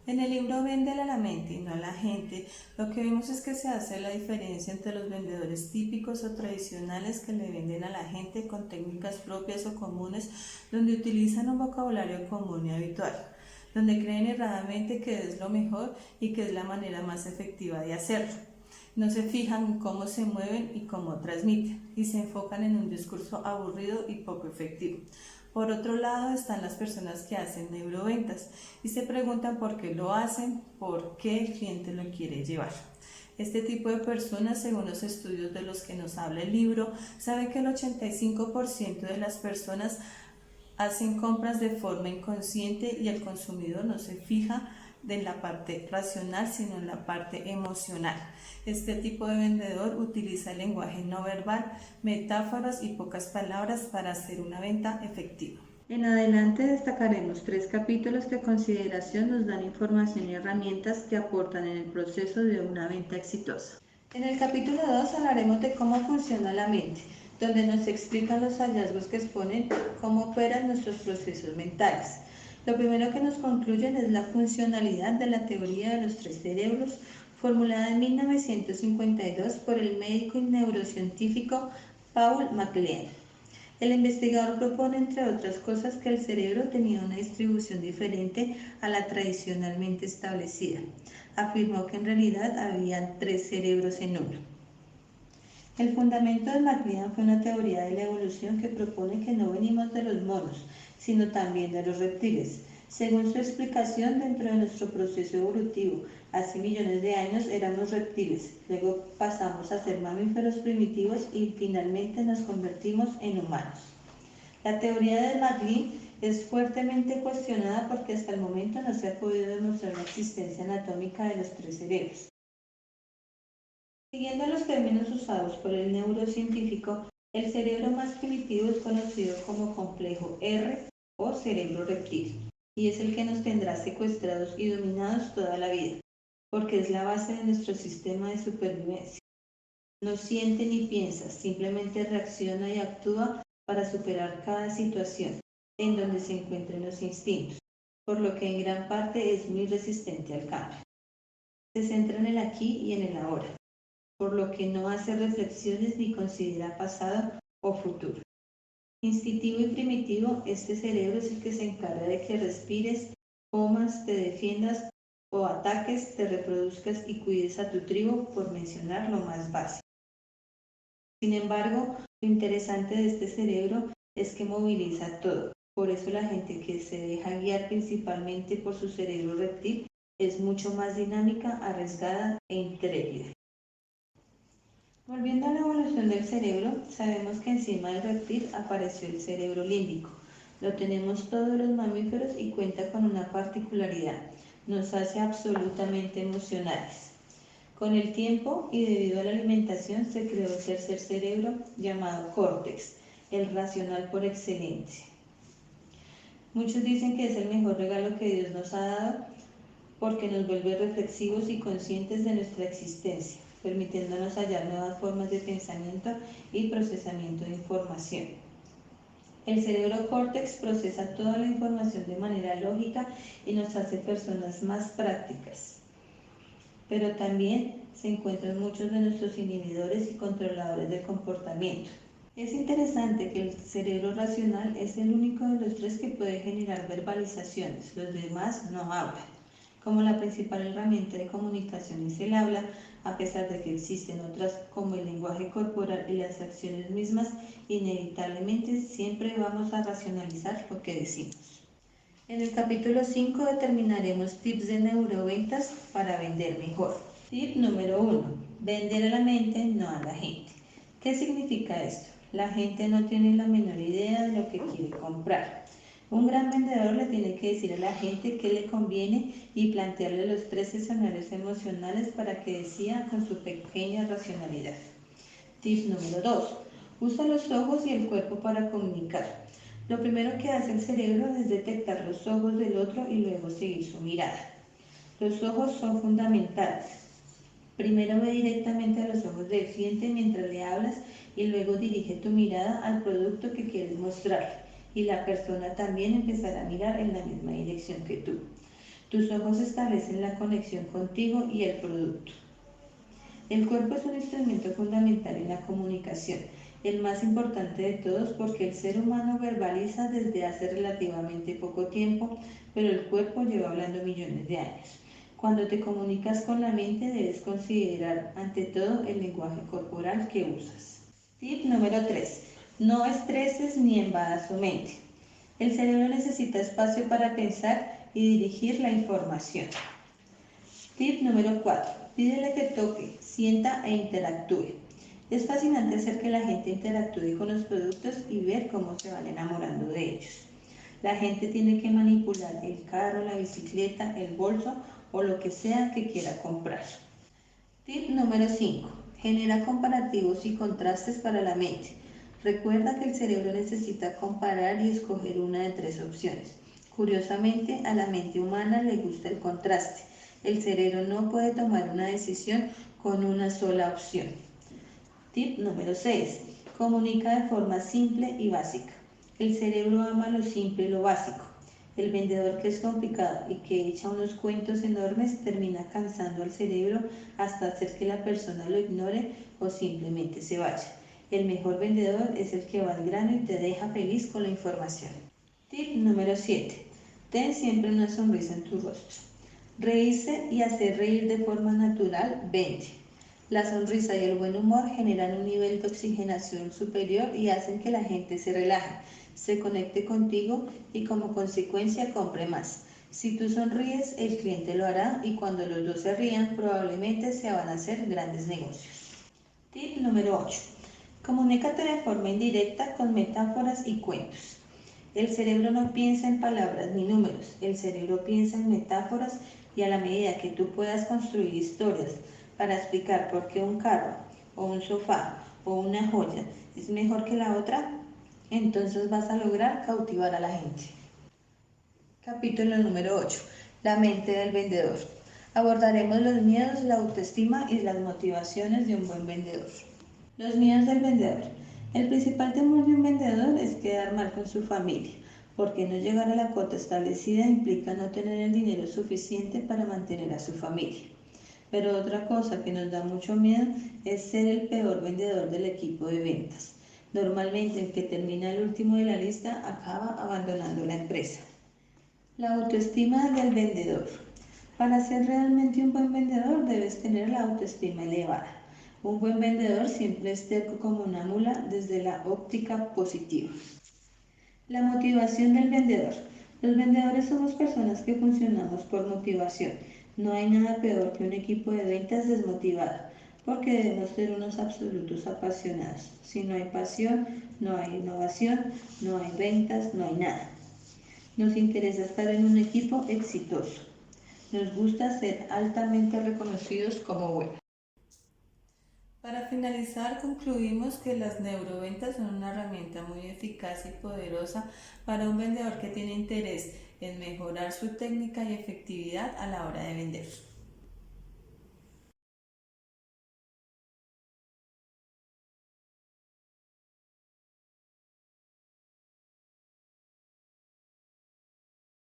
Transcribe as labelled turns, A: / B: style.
A: En el libro Véndele a la mente y no a la gente, lo que vemos es que se hace la diferencia entre los vendedores típicos o tradicionales que le venden a la gente con técnicas propias o comunes, donde utilizan un vocabulario común y habitual, donde creen erradamente que es lo mejor y que es la manera más efectiva de hacerlo. No se fijan en cómo se mueven y cómo transmiten, y se enfocan en un discurso aburrido y poco efectivo. Por otro lado están las personas que hacen neuroventas y se preguntan por qué lo hacen, por qué el cliente lo quiere llevar. Este tipo de personas, según los estudios de los que nos habla el libro, sabe que el 85% de las personas hacen compras de forma inconsciente y el consumidor no se fija en la parte racional, sino en la parte emocional. Este tipo de vendedor utiliza el lenguaje no verbal, metáforas y pocas palabras para hacer una venta efectiva.
B: En adelante destacaremos 3 capítulos que a consideración nos dan información y herramientas que aportan en el proceso de una venta exitosa. En el capítulo 2 hablaremos de cómo funciona la mente, donde nos explican los hallazgos que exponen cómo operan nuestros procesos mentales. Lo primero que nos concluyen es la funcionalidad de la teoría de los 3 cerebros, formulada en 1952 por el médico y neurocientífico Paul MacLean. El investigador propone, entre otras cosas, que el cerebro tenía una distribución diferente a la tradicionalmente establecida. Afirmó que en realidad había 3 cerebros en uno. El fundamento de MacLean fue una teoría de la evolución que propone que no venimos de los monos, sino también de los reptiles. Según su explicación, dentro de nuestro proceso evolutivo, hace millones de años éramos reptiles, luego pasamos a ser mamíferos primitivos y finalmente nos convertimos en humanos. La teoría de MacLean es fuertemente cuestionada porque hasta el momento no se ha podido demostrar la existencia anatómica de los 3 cerebros. Siguiendo los términos usados por el neurocientífico, el cerebro más primitivo es conocido como complejo R o cerebro reptil, y es el que nos tendrá secuestrados y dominados toda la vida, porque es la base de nuestro sistema de supervivencia. No siente ni piensa, simplemente reacciona y actúa para superar cada situación en donde se encuentren los instintos, por lo que en gran parte es muy resistente al cambio. Se centra en el aquí y en el ahora, por lo que no hace reflexiones ni considera pasado o futuro. Instintivo y primitivo, este cerebro es el que se encarga de que respires, comas, te defiendas o ataques, te reproduzcas y cuides a tu tribu, por mencionar lo más básico. Sin embargo, lo interesante de este cerebro es que moviliza todo. Por eso la gente que se deja guiar principalmente por su cerebro reptil es mucho más dinámica, arriesgada e intrépida. Volviendo a la evolución del cerebro, sabemos que encima del reptil apareció el cerebro límbico. Lo tenemos todos los mamíferos y cuenta con una particularidad: nos hace absolutamente emocionales. Con el tiempo y debido a la alimentación se creó el tercer cerebro llamado córtex, el racional por excelencia. Muchos dicen que es el mejor regalo que Dios nos ha dado porque nos vuelve reflexivos y conscientes de nuestra existencia, permitiéndonos hallar nuevas formas de pensamiento y procesamiento de información. El cerebro córtex procesa toda la información de manera lógica y nos hace personas más prácticas, pero también se encuentran muchos de nuestros inhibidores y controladores del comportamiento. Es interesante que el cerebro racional es el único de los 3 que puede generar verbalizaciones, los demás no hablan. Como la principal herramienta de comunicación es el habla, a pesar de que existen otras como el lenguaje corporal y las acciones mismas, inevitablemente siempre vamos a racionalizar lo que decimos. En el capítulo 5 determinaremos tips de neuroventas para vender mejor. Tip número 1. Vender a la mente, no a la gente. ¿Qué significa esto? La gente no tiene la menor idea de lo que quiere comprar. Un gran vendedor le tiene que decir a la gente qué le conviene y plantearle los 3 escenarios emocionales para que decida con su pequeña racionalidad. Tip número 2. Usa los ojos y el cuerpo para comunicar. Lo primero que hace el cerebro es detectar los ojos del otro y luego seguir su mirada. Los ojos son fundamentales. Primero ve directamente a los ojos del cliente mientras le hablas y luego dirige tu mirada al producto que quieres mostrar, y la persona también empezará a mirar en la misma dirección que tú. Tus ojos establecen la conexión contigo y el producto. El cuerpo es un instrumento fundamental en la comunicación, el más importante de todos porque el ser humano verbaliza desde hace relativamente poco tiempo, pero el cuerpo lleva hablando millones de años. Cuando te comunicas con la mente debes considerar ante todo el lenguaje corporal que usas. Tip número 3. No estreses ni envadas tu mente. El cerebro necesita espacio para pensar y dirigir la información. Tip número 4. Pídele que toque, sienta e interactúe. Es fascinante hacer que la gente interactúe con los productos y ver cómo se van enamorando de ellos. La gente tiene que manipular el carro, la bicicleta, el bolso o lo que sea que quiera comprar. Tip número 5. Genera comparativos y contrastes para la mente. Recuerda que el cerebro necesita comparar y escoger una de 3 opciones. Curiosamente, a la mente humana le gusta el contraste. El cerebro no puede tomar una decisión con una sola opción. Tip número 6. Comunica de forma simple y básica. El cerebro ama lo simple y lo básico. El vendedor que es complicado y que echa unos cuentos enormes termina cansando al cerebro hasta hacer que la persona lo ignore o simplemente se vaya. El mejor vendedor es el que va al grano y te deja feliz con la información. Tip número 7. Ten siempre una sonrisa en tu rostro. Reírse y hacer reír de forma natural vende. La sonrisa y el buen humor generan un nivel de oxigenación superior y hacen que la gente se relaje, se conecte contigo y como consecuencia compre más. Si tú sonríes, el cliente lo hará y cuando los dos se rían, probablemente se van a hacer grandes negocios. Tip número 8. Comunícate de forma indirecta con metáforas y cuentos. El cerebro no piensa en palabras ni números, el cerebro piensa en metáforas y a la medida que tú puedas construir historias para explicar por qué un carro o un sofá o una joya es mejor que la otra, entonces vas a lograr cautivar a la gente. Capítulo número 8. La mente del vendedor. Abordaremos los miedos, la autoestima y las motivaciones de un buen vendedor. Los miedos del vendedor. El principal temor de un vendedor es quedar mal con su familia, porque no llegar a la cuota establecida implica no tener el dinero suficiente para mantener a su familia. Pero otra cosa que nos da mucho miedo es ser el peor vendedor del equipo de ventas. Normalmente el que termina el último de la lista acaba abandonando la empresa. La autoestima del vendedor. Para ser realmente un buen vendedor debes tener la autoestima elevada. Un buen vendedor siempre es terco como una mula desde la óptica positiva. La motivación del vendedor. Los vendedores somos personas que funcionamos por motivación. No hay nada peor que un equipo de ventas desmotivado, porque debemos ser unos absolutos apasionados. Si no hay pasión, no hay innovación, no hay ventas, no hay nada. Nos interesa estar en un equipo exitoso. Nos gusta ser altamente reconocidos como buenos.
A: Para finalizar, concluimos que las neuroventas son una herramienta muy eficaz y poderosa para un vendedor que tiene interés en mejorar su técnica y efectividad a la hora de vender.